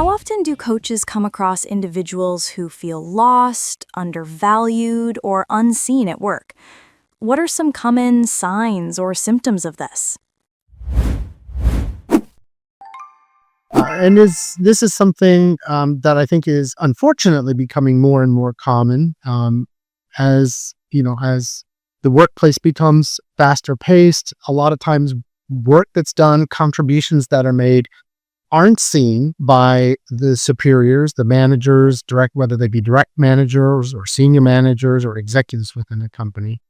How often do coaches come across individuals who feel lost, undervalued, or unseen at work? What are some common signs or symptoms of this? And this is something that I think is unfortunately becoming more and more common as the workplace becomes faster paced. A lot of times, work that's done, contributions that are made, aren't seen by the superiors, the managers, whether they be direct managers or senior managers or executives within a company.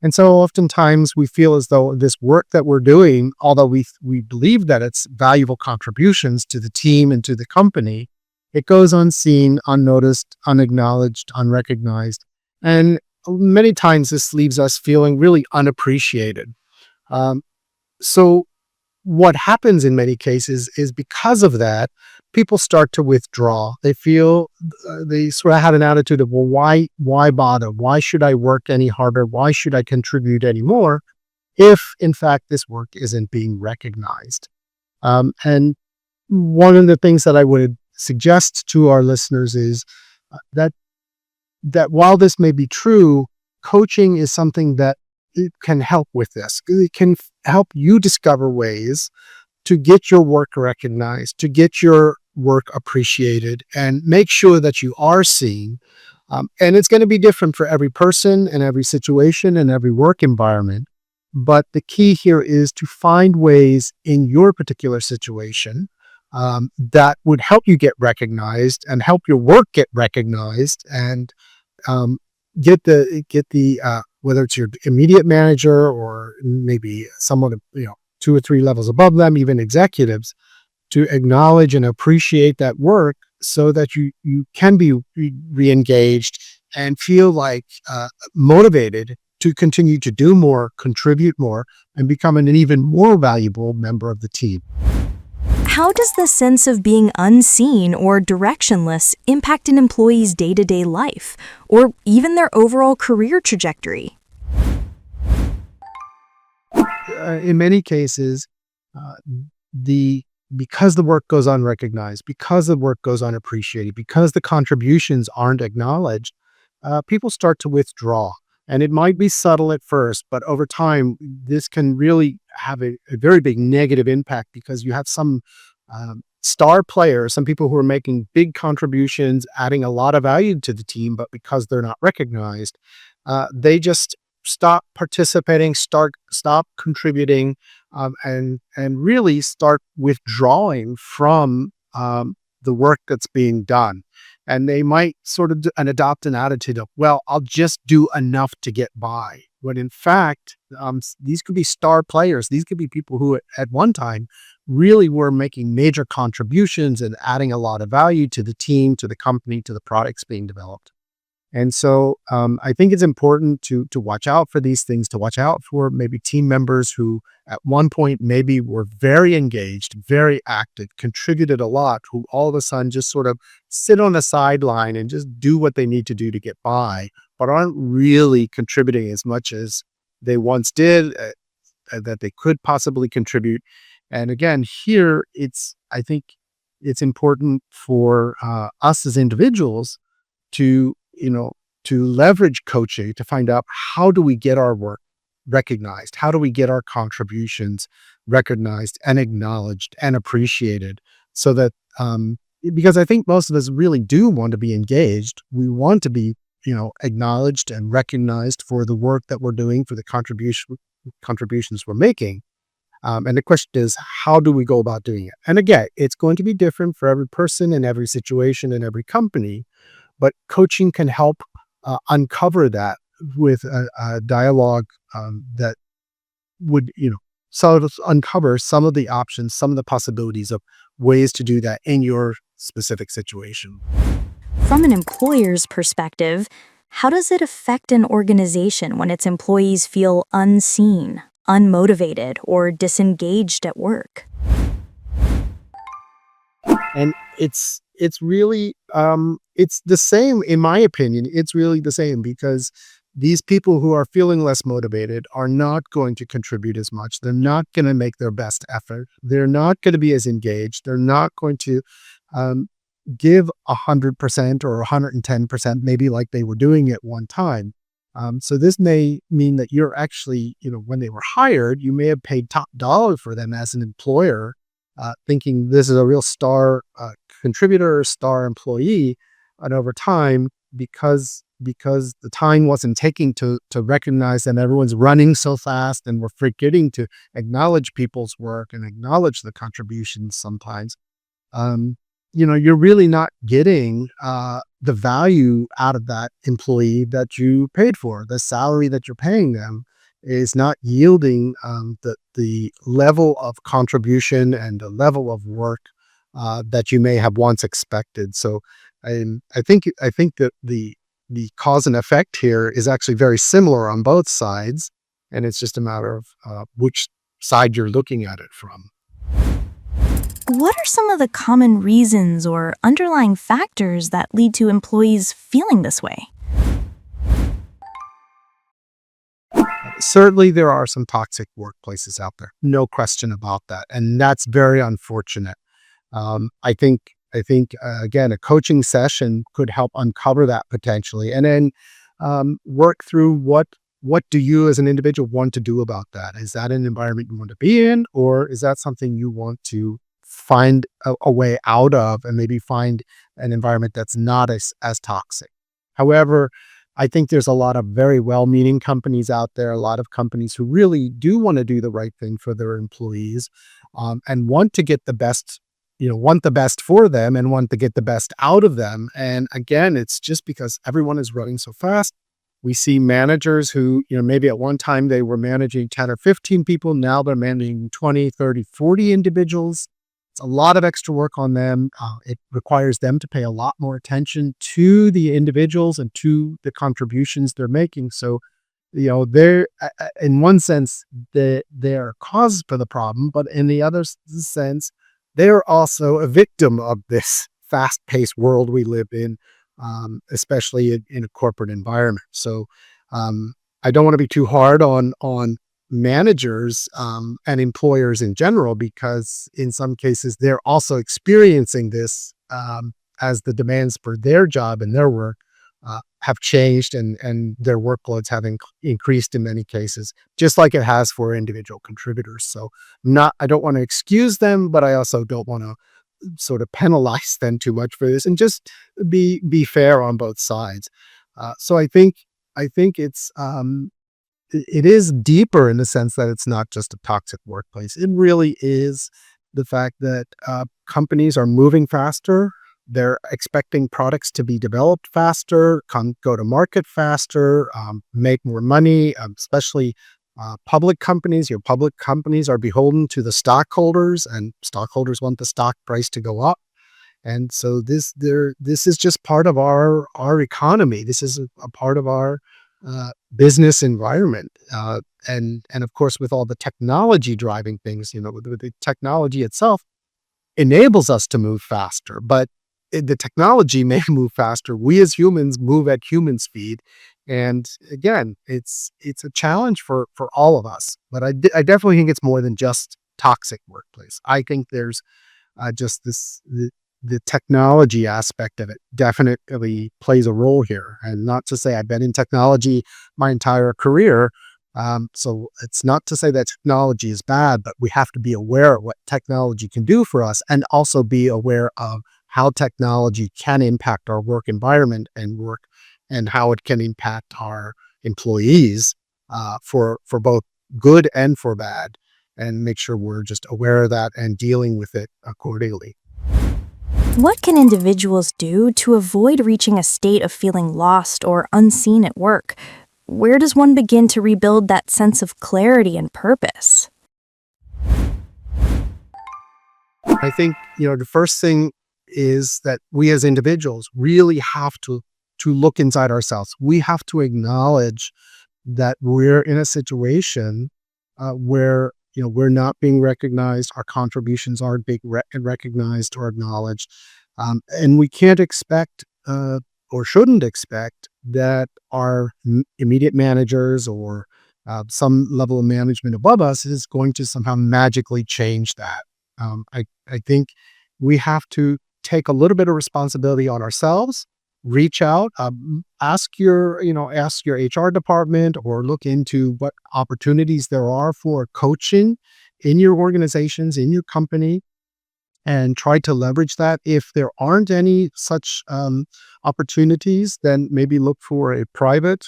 And so oftentimes we feel as though this work that we're doing, although we believe that it's valuable contributions to the team and to the company, it goes unseen, unnoticed, unacknowledged, unrecognized. And many times this leaves us feeling really unappreciated. Um, so what happens in many cases is because of that, people start to withdraw. They feel they sort of had an attitude of, well, why bother? Why should I work any harder? Why should I contribute any more if, in fact, this work isn't being recognized? And one of the things that I would suggest to our listeners is that while this may be true, coaching is something that it can help with this. It can help you discover ways to get your work recognized, to get your work appreciated, and make sure that you are seen. And it's going to be different for every person and every situation and every work environment. But the key here is to find ways in your particular situation that would help you get recognized and help your work get recognized and um, get the whether it's your immediate manager or maybe someone 2 or 3 levels above them, even executives, to acknowledge and appreciate that work so that you can be re-engaged and feel like motivated to continue to do more, contribute more, and become an even more valuable member of the team. How does the sense of being unseen or directionless impact an employee's day-to-day life, or even their overall career trajectory? In many cases, uh, because the work goes unrecognized, because the work goes unappreciated, because the contributions aren't acknowledged, people start to withdraw. And it might be subtle at first, but over time, this can really have a very big negative impact because you have some star players, some people who are making big contributions, adding a lot of value to the team, but because they're not recognized, they just stop participating, stop contributing, and really start withdrawing from the work that's being done. And they might sort of adopt an attitude of, well, I'll just do enough to get by. When in fact, these could be star players. These could be people who at one time really were making major contributions and adding a lot of value to the team, to the company, to the products being developed. And so I think it's important to watch out for these things, to watch out for maybe team members who at one point maybe were very engaged, very active, contributed a lot, who all of a sudden just sort of sit on the sideline and just do what they need to do to get by, but aren't really contributing as much as they once did, that they could possibly contribute. And again, here I think it's important for us as individuals to to leverage coaching to find out, how do we get our work recognized? How do we get our contributions recognized and acknowledged and appreciated? So that because I think most of us really do want to be engaged. We want to be acknowledged and recognized for the work that we're doing, for the contributions we're making. And the question is, how do we go about doing it? And again, it's going to be different for every person and every situation and every company. But coaching can help uncover that with a dialogue that would, sort of uncover some of the options, some of the possibilities of ways to do that in your specific situation. From an employer's perspective, how does it affect an organization when its employees feel unseen, unmotivated, or disengaged at work? And it's really it's the same, in my opinion. It's really the same because these people who are feeling less motivated are not going to contribute as much. They're not going to make their best effort. They're not going to be as engaged. They're not going to um, give 100% or 110%, maybe like they were doing at one time. So this may mean that you're actually, when they were hired, you may have paid top dollar for them as an employer, thinking this is a real star contributor, star employee, and over time, because the time wasn't taking to recognize that everyone's running so fast and we're forgetting to acknowledge people's work and acknowledge the contributions sometimes, um, you're really not getting the value out of that employee that you paid for. The salary that you're paying them is not yielding the level of contribution and the level of work that you may have once expected. So, I think that the cause and effect here is actually very similar on both sides, and it's just a matter of which side you're looking at it from. What are some of the common reasons or underlying factors that lead to employees feeling this way? Certainly, there are some toxic workplaces out there, no question about that, and that's very unfortunate. I think again, a coaching session could help uncover that potentially, and then work through what do you as an individual want to do about that? Is that an environment you want to be in, or is that something you want to find a way out of, and maybe find an environment that's not as toxic? However, I think there's a lot of very well-meaning companies out there, a lot of companies who really do want to do the right thing for their employees, and want to get the best, want the best for them and want to get the best out of them. And again, it's just because everyone is running so fast. We see managers who, maybe at one time they were managing 10 or 15 people. Now they're managing 20, 30, 40 individuals. It's a lot of extra work on them. It requires them to pay a lot more attention to the individuals and to the contributions they're making. So, they're in one sense, they're a cause for the problem, but in the other sense, they're also a victim of this fast-paced world we live in, especially in a corporate environment. So, I don't want to be too hard on managers and employers in general, because in some cases they're also experiencing this as the demands for their job and their work have changed, and their workloads have increased in many cases, just like it has for individual contributors. So, I don't want to excuse them, but I also don't want to sort of penalize them too much for this, and just be fair on both sides. So I think it is deeper in the sense that it's not just a toxic workplace. It really is the fact that companies are moving faster. They're expecting products to be developed faster, go to market faster, make more money, especially public companies. Your public companies are beholden to the stockholders, and stockholders want the stock price to go up. And so this is just part of our economy. This is a part of our business environment, and of course, with all the technology driving things, with the technology itself enables us to move faster. But the technology may move faster. We as humans move at human speed, and again, it's a challenge for all of us. But I definitely think it's more than just toxic workplace. I think there's just the technology aspect of it definitely plays a role here. And not to say I've been in technology my entire career. So it's not to say that technology is bad, but we have to be aware of what technology can do for us, and also be aware of how technology can impact our work environment and how it can impact our employees for both good and for bad, and make sure we're just aware of that and dealing with it accordingly. What can individuals do to avoid reaching a state of feeling lost or unseen at work? Where does one begin to rebuild that sense of clarity and purpose? I think, the first thing is that we as individuals really have to look inside ourselves. We have to acknowledge that we're in a situation where, we're not being recognized, our contributions aren't being recognized or acknowledged, and we can't expect or shouldn't expect that our immediate managers or some level of management above us is going to somehow magically change that. I think we have to take a little bit of responsibility on ourselves, reach out, ask your HR department or look into what opportunities there are for coaching in your organizations, in your company, and try to leverage that. If there aren't any such opportunities, then maybe look for a private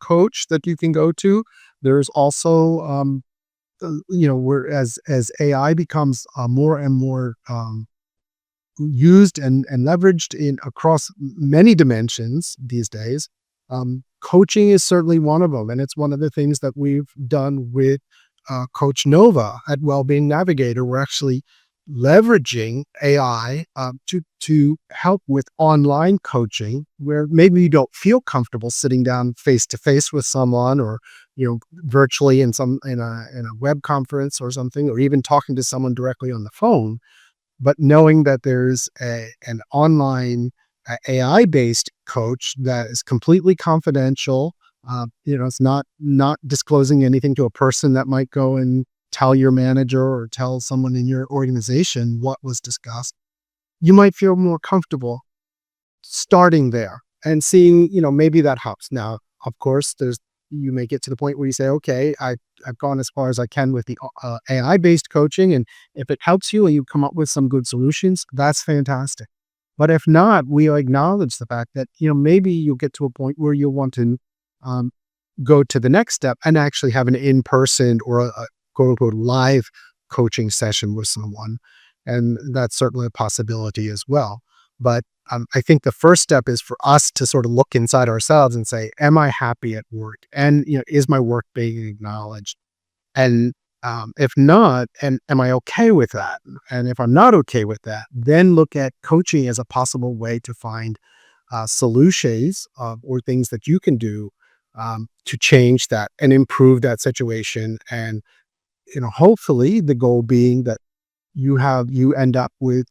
coach that you can go to. There's also, where as AI becomes more and more used and leveraged in across many dimensions these days. Coaching is certainly one of them, and it's one of the things that we've done with Coach Nova at Wellbeing Navigator. We're actually leveraging AI to help with online coaching, where maybe you don't feel comfortable sitting down face to face with someone, or virtually in a web conference or something, or even talking to someone directly on the phone, but knowing that there's an online AI-based coach that is completely confidential. It's not disclosing anything to a person that might go and tell your manager or tell someone in your organization what was discussed. You might feel more comfortable starting there and seeing, maybe that helps. Now, of course, you may get to the point where you say, okay, I've gone as far as I can with the AI-based coaching, and if it helps you and you come up with some good solutions, that's fantastic. But if not, we acknowledge the fact that, maybe you'll get to a point where you'll want to um, go to the next step and actually have an in-person or a quote unquote live coaching session with someone. And that's certainly a possibility as well. But I think the first step is for us to sort of look inside ourselves and say, am I happy at work? And, is my work being acknowledged? And if not, and am I okay with that? And if I'm not okay with that, then look at coaching as a possible way to find solutions or things that you can do to change that and improve that situation. And hopefully, the goal being that you end up with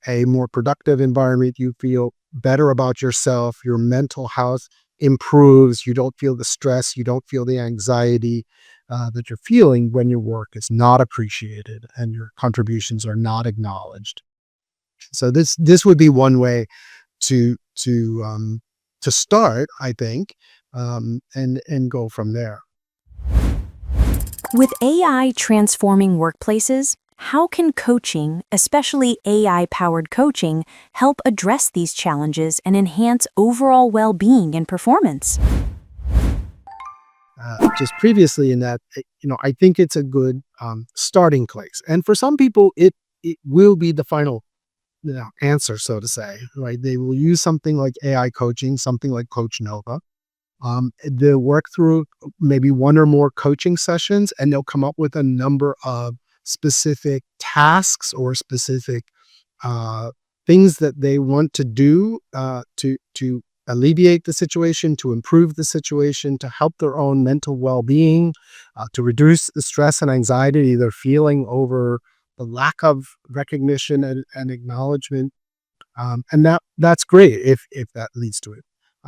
a more productive environment. You feel better about yourself. Your mental health improves. You don't feel the stress. You don't feel the anxiety that you're feeling when your work is not appreciated and your contributions are not acknowledged. So this would be one way to start, I think, and go from there. With AI transforming workplaces, how can coaching, especially AI powered coaching, help address these challenges and enhance overall well being and performance? Just previously in that, I think it's a good starting place. And for some people, it will be the final answer, so to say, right? They will use something like AI coaching, something like Coach Nova. They'll work through maybe one or more coaching sessions, and they'll come up with a number of specific tasks or specific uh, things that they want to do to alleviate the situation, to improve the situation, to help their own mental well-being, to reduce the stress and anxiety they're feeling over the lack of recognition and acknowledgement. And that's great if that leads to it.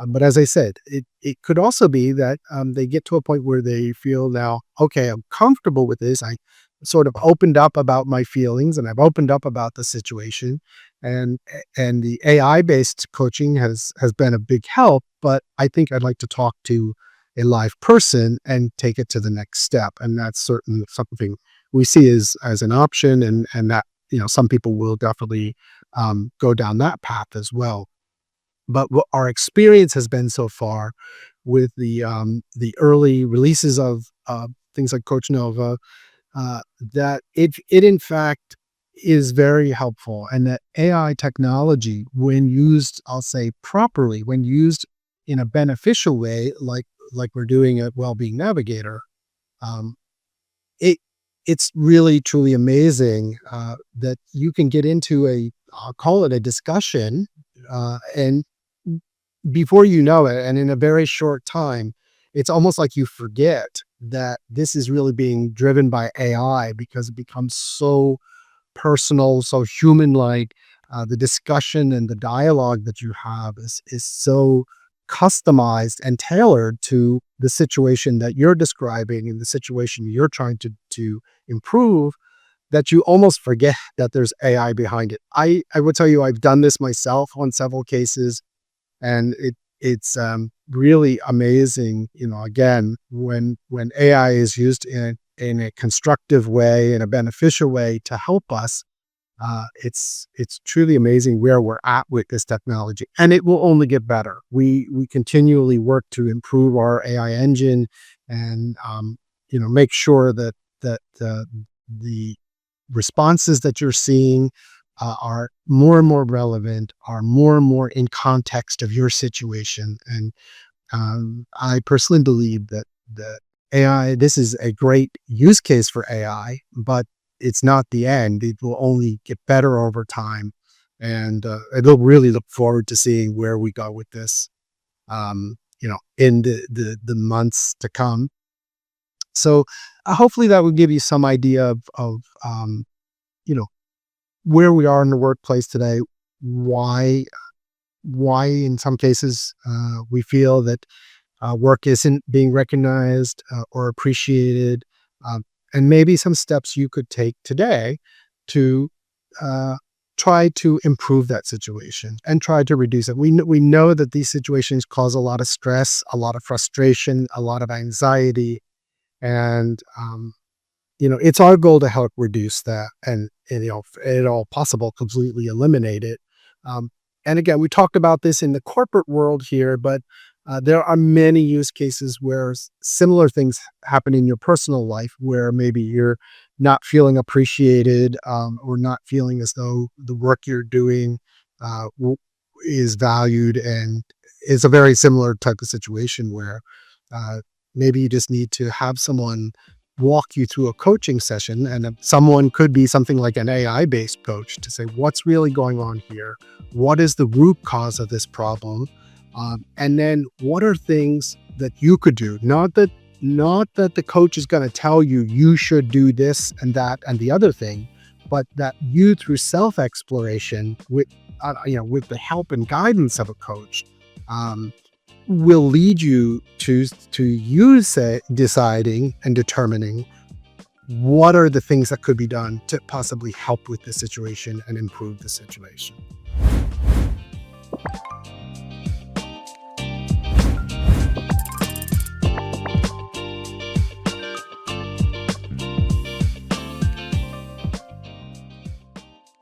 But as I said, it could also be that they get to a point where they feel now, okay, I'm comfortable with this. I sort of opened up about my feelings, and I've opened up about the situation, and the AI based coaching has been a big help. But I think I'd like to talk to a live person and take it to the next step, and that's certainly something we see as an option, and that some people will definitely go down that path as well. But what our experience has been so far with the early releases of things like Coach Nova, that it in fact is very helpful, and that AI technology, when used, I'll say properly, when used in a beneficial way, like we're doing at Wellbeing Navigator, um, it it's really truly amazing that you can get into I'll call it a discussion, and before you know it, and in a very short time, it's almost like you forget that this is really being driven by AI because it becomes so personal, so human-like. The discussion and the dialogue that you have is so customized and tailored to the situation that you're describing and the situation you're trying to improve, that you almost forget that there's AI behind it. I would tell you I've done this myself on several cases, and it's really amazing. Again, when AI is used in a constructive way, in a beneficial way to help us, it's truly amazing where we're at with this technology, and it will only get better. We continually work to improve our AI engine, and make sure that the responses that you're seeing are more and more relevant, are more and more in context of your situation. And I personally believe that AI, this is a great use case for AI, but it's not the end. It will only get better over time, and it'll really look forward to seeing where we go with this, in the months to come. So hopefully that will give you some idea of you know where we are in the workplace today, why in some cases we feel that work isn't being recognized or appreciated, um, and maybe some steps you could take today to uh, try to improve that situation and try to reduce it. We know that these situations cause a lot of stress, a lot of frustration, a lot of anxiety, and it's our goal to help reduce that, and if at all possible, completely eliminate it. Um, and again, we talked about this in the corporate world here, but there are many use cases where similar things happen in your personal life, where maybe you're not feeling appreciated, or not feeling as though the work you're doing is valued, and it's a very similar type of situation where uh, maybe you just need to have someone walk you through a coaching session, and someone could be something like an AI based coach to say, what's really going on here? What is the root cause of this problem? And then what are things that you could do? Not that the coach is going to tell you you should do this and that and the other thing, but that you, through self exploration, with the help and guidance of a coach, um, will lead you to you deciding and determining what are the things that could be done to possibly help with the situation and improve the situation.